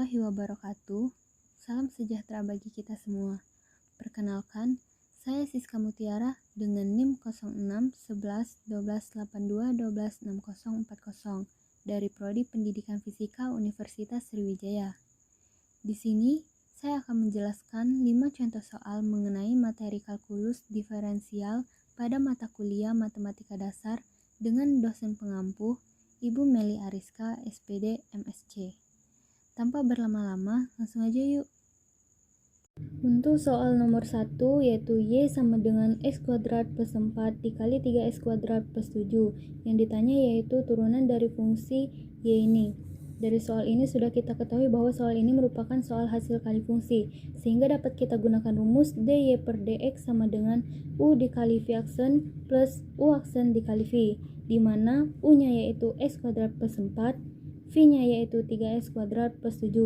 warahmatullahi wabarakatuh. Salam sejahtera bagi kita semua. Perkenalkan, saya Siska Mutiara dengan NIM 06 11 12 82 12 60 40 dari Prodi Pendidikan Fisika Universitas Sriwijaya. Di sini, saya akan menjelaskan 5 contoh soal mengenai materi kalkulus diferensial pada mata kuliah Matematika Dasar dengan dosen pengampu Ibu Meli Ariska, SPD, MSc. Tanpa berlama-lama, langsung aja yuk. Untuk soal nomor 1, yaitu Y sama dengan X kuadrat plus 4 dikali 3X kuadrat plus 7. Yang ditanya yaitu turunan dari fungsi Y ini. Dari soal ini sudah kita ketahui bahwa soal ini merupakan soal hasil kali fungsi, sehingga dapat kita gunakan rumus dy per dx sama dengan u dikali v aksen plus u aksen dikali v, di mana u-nya yaitu x kuadrat plus 4, v-nya yaitu 3x kuadrat plus 7.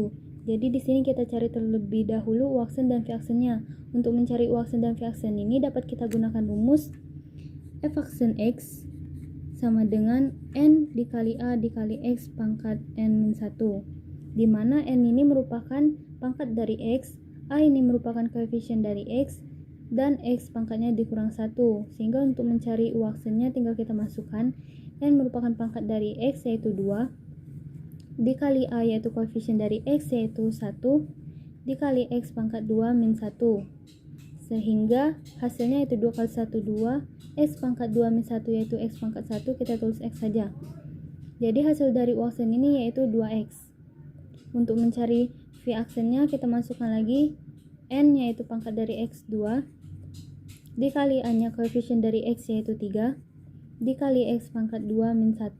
Jadi di sini kita cari terlebih dahulu u aksen dan v aksennya. Untuk mencari u aksen dan v aksen ini dapat kita gunakan rumus f aksen x sama dengan n dikali a dikali x pangkat n-1, di mana n ini merupakan pangkat dari x, a ini merupakan koefisien dari x, dan x pangkatnya dikurang 1, sehingga untuk mencari u aksennya tinggal kita masukkan n merupakan pangkat dari x yaitu 2, dikali a yaitu koefisien dari x yaitu 1, dikali x pangkat 2 min 1, sehingga hasilnya yaitu 2 kali 1 2, x pangkat 2 min 1 yaitu x pangkat 1, kita tulis x saja. Jadi hasil dari u aksen ini yaitu 2x. Untuk mencari v aksennya kita masukkan lagi n yaitu pangkat dari x 2, dikali a nya koefisien dari x yaitu 3, dikali x pangkat 2 min 1.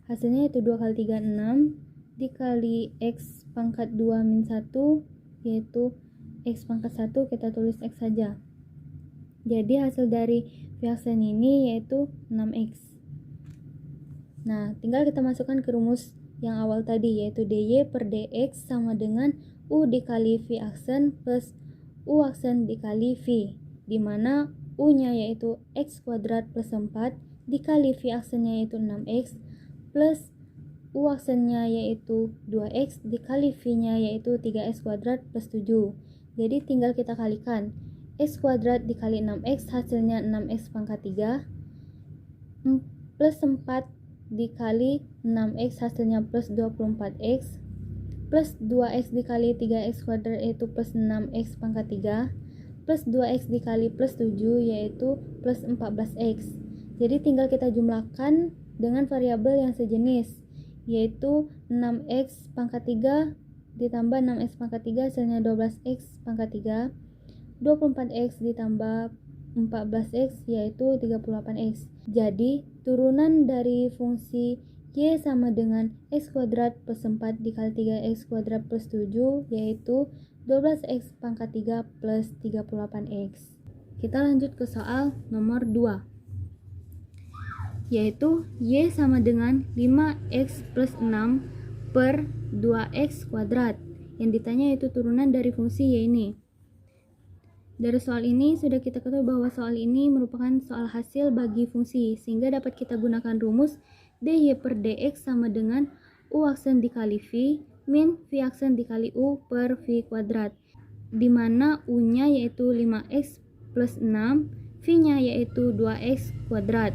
Hasilnya yaitu 2 kali 3 6, dikali x pangkat 2 min 1 yaitu x pangkat 1, kita tulis x saja. Jadi hasil dari v aksen ini yaitu 6x. Nah, tinggal kita masukkan ke rumus yang awal tadi, yaitu dy per dx sama dengan u dikali v aksen plus u aksen dikali v, di mana u-nya yaitu x kuadrat plus 4 dikali v aksennya yaitu 6x plus u aksennya yaitu 2x dikali v-nya yaitu 3x kuadrat plus 7. Jadi tinggal kita kalikan. X kuadrat dikali 6x hasilnya 6x pangkat 3 plus 4 dikali 6x hasilnya plus 24x plus 2x dikali 3x kuadrat yaitu plus 6x pangkat 3 plus 2x dikali plus 7 yaitu plus 14x. Jadi tinggal kita jumlahkan dengan variabel yang sejenis, yaitu 6x pangkat 3 ditambah 6x pangkat 3 hasilnya 12x pangkat 3, 24x ditambah 14x yaitu 38x. Jadi turunan dari fungsi y sama dengan x kuadrat plus 4 dikali 3x kuadrat plus 7 yaitu 12x pangkat 3 plus 38x. Kita lanjut ke soal nomor 2, yaitu y sama dengan 5x plus 6 per 2x kuadrat. Yang ditanya yaitu turunan dari fungsi y ini. Dari soal ini sudah kita ketahui bahwa soal ini merupakan soal hasil bagi fungsi, sehingga dapat kita gunakan rumus dy per dx sama dengan u aksen dikali v min v aksen dikali u per v kuadrat, di mana u-nya yaitu 5x plus 6, v-nya yaitu 2x kuadrat.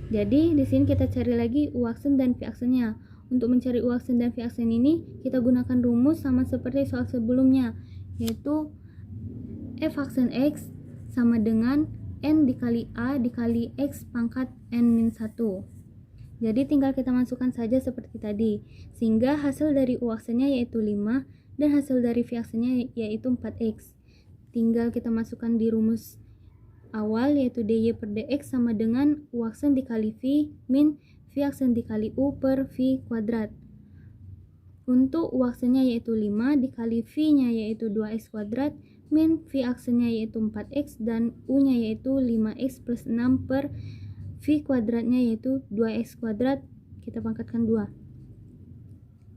Jadi di sini kita cari lagi u aksen dan v aksennya. Untuk mencari u aksen dan v aksen ini kita gunakan rumus sama seperti soal sebelumnya, yaitu f aksen x sama dengan n dikali a dikali x pangkat n-1. Jadi tinggal kita masukkan saja seperti tadi, sehingga hasil dari u aksennya yaitu 5 dan hasil dari v aksennya yaitu 4x. Tinggal kita masukkan di rumus awal, yaitu dy per dx sama dengan u aksen dikali v min v aksen dikali u per v kuadrat. Untuk u aksennya yaitu 5 dikali v-nya yaitu 2x kuadrat min v aksennya yaitu 4x dan u-nya yaitu 5x plus 6 per v kuadratnya yaitu 2x kuadrat, kita pangkatkan 2.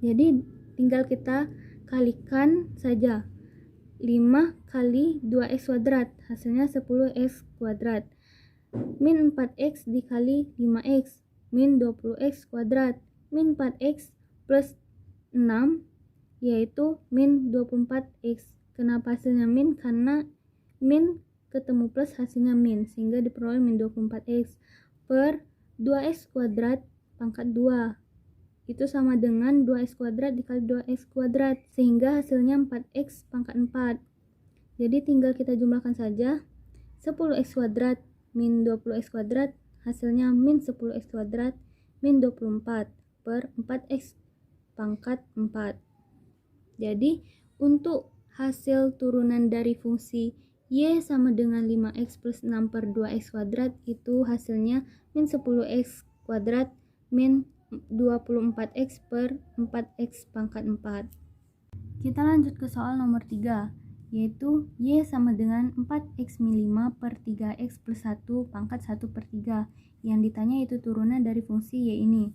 Jadi tinggal kita kalikan saja. 5 kali 2x kuadrat hasilnya 10x kuadrat min 4x dikali 5x min 20x kuadrat min 4x plus 6 yaitu min 24x. Kenapa hasilnya min? Karena min ketemu plus hasilnya min, sehingga diperoleh min 24x per 2x kuadrat pangkat 2. Itu sama dengan 2x kuadrat dikali 2x kuadrat, sehingga hasilnya 4x pangkat 4. Jadi tinggal kita jumlahkan saja. 10x kuadrat min 20x kuadrat hasilnya min 10x kuadrat min 24 per 4x pangkat 4. Jadi untuk hasil turunan dari fungsi y sama dengan 5x plus 6 per 2x kuadrat itu hasilnya min 10x kuadrat min 24x per 4x pangkat 4. Kita lanjut ke soal nomor 3, yaitu y sama dengan 4x min 5 per 3x plus 1 pangkat 1 per 3. Yang ditanya itu turunan dari fungsi y ini.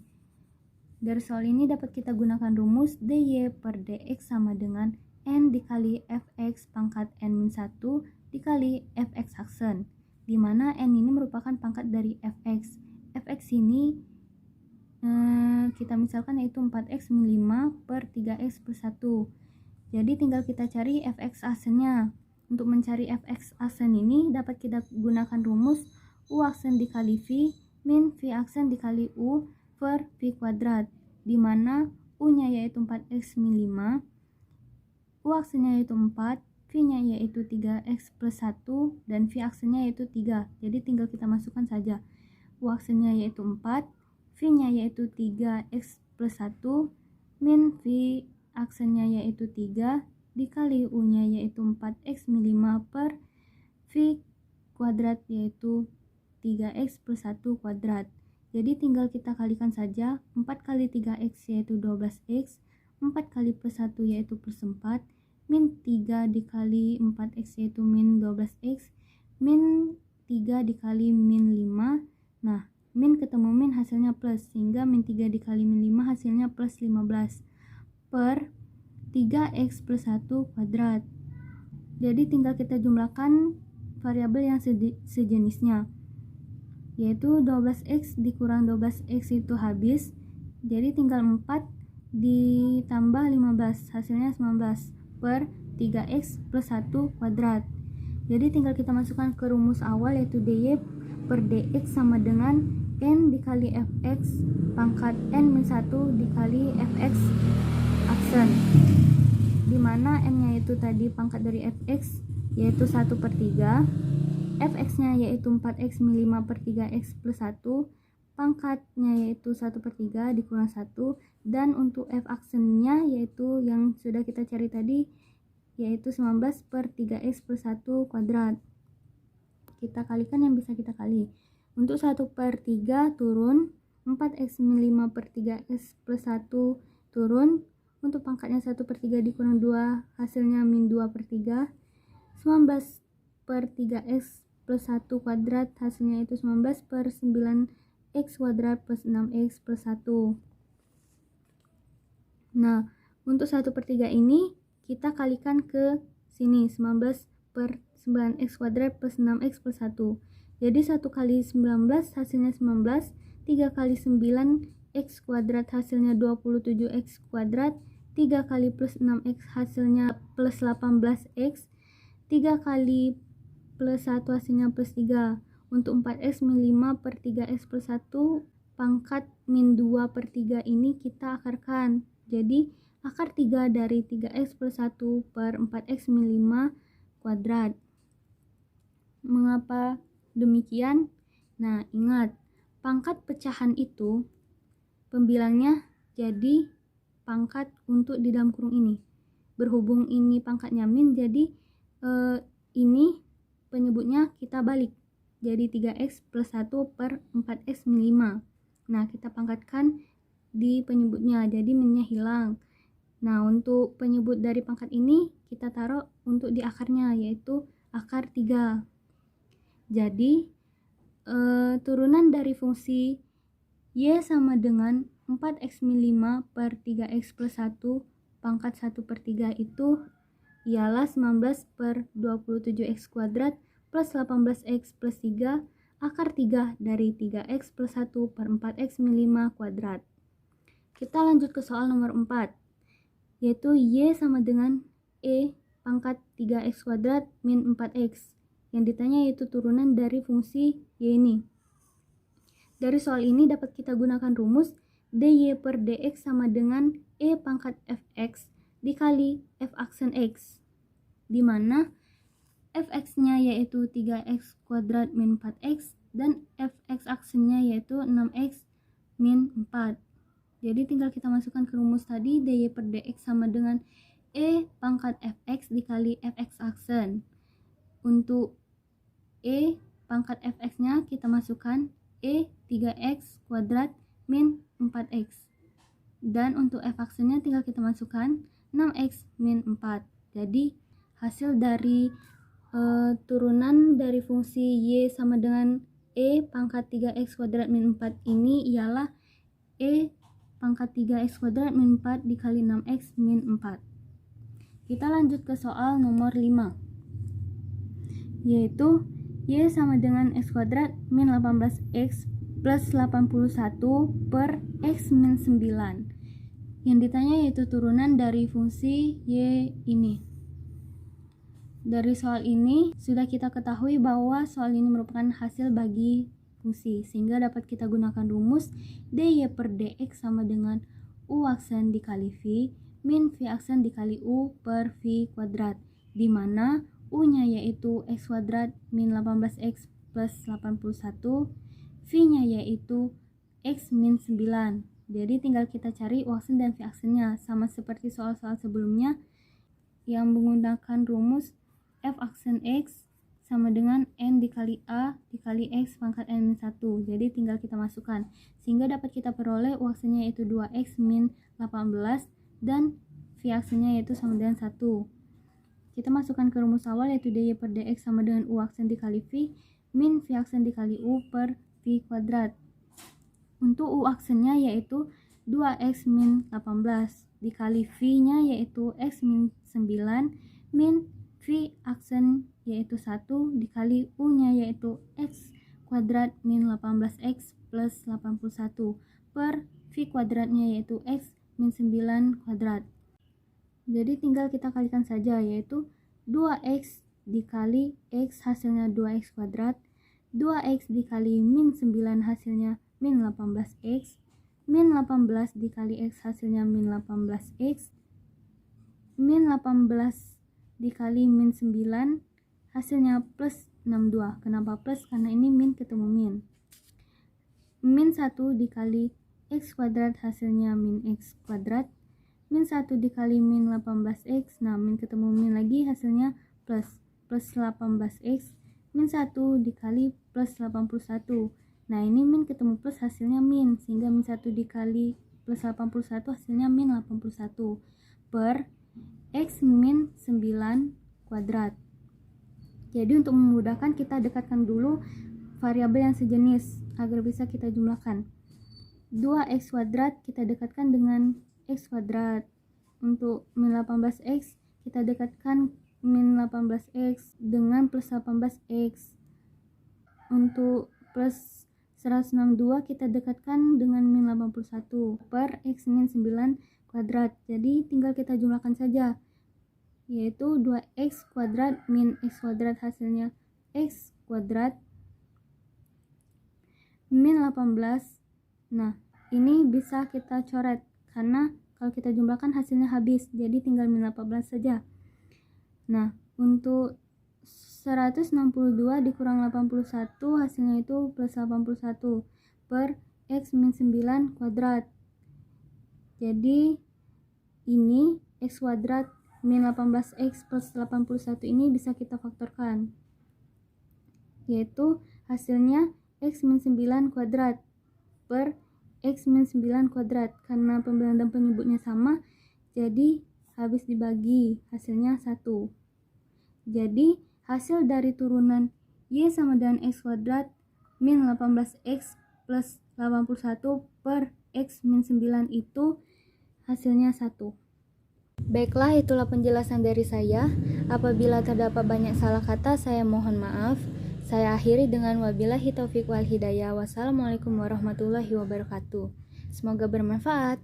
Dari soal ini dapat kita gunakan rumus dy per dx sama dengan n dikali fx pangkat n min 1 dikali fx aksen, di mana n ini merupakan pangkat dari fx. Fx ini kita misalkan yaitu 4x min 5 per 3x plus 1. Jadi tinggal kita cari fx aksennya. Untuk mencari fx aksen ini dapat kita gunakan rumus u aksen dikali v min v aksen dikali u per v kuadrat, di mana u-nya yaitu 4x min 5, u aksennya yaitu 4, v-nya yaitu 3x plus 1, dan v aksennya yaitu 3. Jadi tinggal kita masukkan saja. U aksennya yaitu 4, v-nya yaitu 3x plus 1, min v aksennya yaitu 3, dikali u-nya yaitu 4x min 5 per v kuadrat yaitu 3x plus 1 kuadrat. Jadi tinggal kita kalikan saja. 4 kali 3x yaitu 12x, 4 kali plus 1 yaitu plus 4, min 3 dikali 4x yaitu min 12x, min 3 dikali min 5. Nah, min ketemu min hasilnya plus, sehingga min 3 dikali min 5 hasilnya plus 15 per 3x plus 1 kuadrat. Jadi tinggal kita jumlahkan variabel yang sejenisnya, yaitu 12x dikurang 12x itu habis, jadi tinggal 4 ditambah 15 hasilnya 19 per 3x plus 1 kuadrat. Jadi tinggal kita masukkan ke rumus awal, yaitu dy per dx sama dengan n dikali fx pangkat n min 1 dikali fx aksen, dimana n nya itu tadi pangkat dari fx yaitu 1 per 3, fx-nya yaitu 4x min 5 per 3x plus 1, pangkatnya yaitu 1 per 3 dikurang 1, dan untuk f aksennya yaitu yang sudah kita cari tadi yaitu 19 per 3x plus 1 kuadrat. Kita kalikan yang bisa kita kali. Untuk 1 per 3 turun, 4x min 5 per 3x plus 1 turun, untuk pangkatnya 1 per 3 dikurang 2 hasilnya min 2 per 3, 19 per 3x plus 1 kuadrat hasilnya itu 19 per 9x kuadrat plus 6x plus 1. Nah, untuk 1 per 3 ini kita kalikan ke sini, 19 per 9x kuadrat plus 6x plus 1. Jadi 1 kali 19 hasilnya 19, 3 kali 9x kuadrat hasilnya 27x kuadrat, 3 kali plus 6x hasilnya plus 18x, 3 kali plus 1 hasilnya plus 3. Untuk 4x min 5 per 3x plus 1 pangkat min 2 per 3 ini kita akarkan. Jadi akar 3 dari 3x plus 1 per 4x min 5 kuadrat. Mengapa demikian? Nah, ingat, pangkat pecahan itu pembilangnya jadi pangkat untuk di dalam kurung ini. Berhubung ini pangkatnya min, jadi ini penyebutnya kita balik. Jadi 3x plus 1 per 4x min 5. Nah, kita pangkatkan di penyebutnya, jadi minnya hilang. Nah, untuk penyebut dari pangkat ini kita taruh untuk di akarnya, yaitu akar 3. Jadi turunan dari fungsi y sama dengan 4x min 5 per 3x plus 1 pangkat 1 per 3 itu ialah 19 per 27x kuadrat plus 18x plus 3 akar 3 dari 3x plus 1 per 4x min 5 kuadrat. Kita lanjut ke soal nomor 4. yaitu Y sama dengan E pangkat 3x kuadrat min 4x. Yang ditanya yaitu turunan dari fungsi Y ini. Dari soal ini dapat kita gunakan rumus dy per dx sama dengan E pangkat fx dikali f aksen x, di mana fx-nya yaitu 3x kuadrat min 4x dan fx aksennya yaitu 6x min 4. Jadi tinggal kita masukkan ke rumus tadi, dy per dx sama dengan E pangkat fx dikali fx aksen. Untuk E pangkat fx-nya kita masukkan E 3x kuadrat min 4x. Dan untuk f aksennya tinggal kita masukkan 6x min 4. Jadi hasil dari turunan dari fungsi Y sama dengan E pangkat 3x kuadrat min 4 ini ialah E pangkat 3x kuadrat min 4 dikali 6x min 4. Kita lanjut ke soal nomor 5, yaitu Y sama dengan x kuadrat min 18x plus 81 per x min 9. Yang ditanya yaitu turunan dari fungsi Y ini. Dari soal ini sudah kita ketahui bahwa soal ini merupakan hasil bagi fungsi, sehingga dapat kita gunakan rumus dy per dx sama dengan u aksen dikali v min v aksen dikali u per v kuadrat, di mana u-nya yaitu x kuadrat min 18x plus 81, v-nya yaitu x min 9. Jadi tinggal kita cari u aksen dan v aksennya, sama seperti soal-soal sebelumnya yang menggunakan rumus f aksen x sama dengan n dikali a dikali x pangkat n min 1. Jadi tinggal kita masukkan, sehingga dapat kita peroleh u aksennya yaitu 2x min 18 dan v aksennya yaitu sama dengan 1. Kita masukkan ke rumus awal yaitu dy per dx sama dengan u aksen dikali v min v aksen dikali u per v kuadrat. Untuk u aksennya yaitu 2x min 18 dikali v-nya yaitu x min 9 min v aksen yaitu 1 dikali u-nya yaitu x kuadrat min 18x plus 81 per v kuadratnya yaitu x min 9 kuadrat. Jadi tinggal kita kalikan saja, yaitu 2x dikali x hasilnya 2x kuadrat, 2x dikali min 9 hasilnya min 18x, min 18 dikali x hasilnya min 18x, min 18 dikali min 9 hasilnya plus 62. Kenapa plus? Karena ini min ketemu min. Min 1 dikali x kuadrat hasilnya min x kuadrat, min 1 dikali min 18x, nah min ketemu min lagi hasilnya plus 18x, min 1 dikali plus 81. Nah ini min ketemu plus hasilnya min, sehingga min 1 dikali plus 81 hasilnya min 81 per x min 9 kuadrat. Jadi untuk memudahkan kita dekatkan dulu variabel yang sejenis agar bisa kita jumlahkan. 2x kuadrat kita dekatkan dengan x kuadrat. Untuk min 18x kita dekatkan min 18x dengan plus 18x. Untuk plus 162 kita dekatkan dengan min 81 per x min 9 kuadrat. Jadi tinggal kita jumlahkan saja, yaitu 2x kuadrat min x kuadrat hasilnya x kuadrat min 18. Nah ini bisa kita coret karena kalau kita jumlahkan hasilnya habis, jadi tinggal min 18 saja. Nah untuk 162 dikurang 81 hasilnya itu plus 81 per x min 9 kuadrat. Jadi ini x kuadrat min 18x plus 81 ini bisa kita faktorkan, yaitu hasilnya x min 9 kuadrat per x min 9 kuadrat. Karena pembilang dan penyebutnya sama, jadi habis dibagi hasilnya 1. Jadi hasil dari turunan y sama dengan x kuadrat min 18x plus 81 per x min 9 itu hasilnya 1. Baiklah, itulah penjelasan dari saya. Apabila terdapat banyak salah kata, saya mohon maaf. Saya akhiri dengan wabillahi taufiq wal hidayah. Wassalamualaikum warahmatullahi wabarakatuh. Semoga bermanfaat.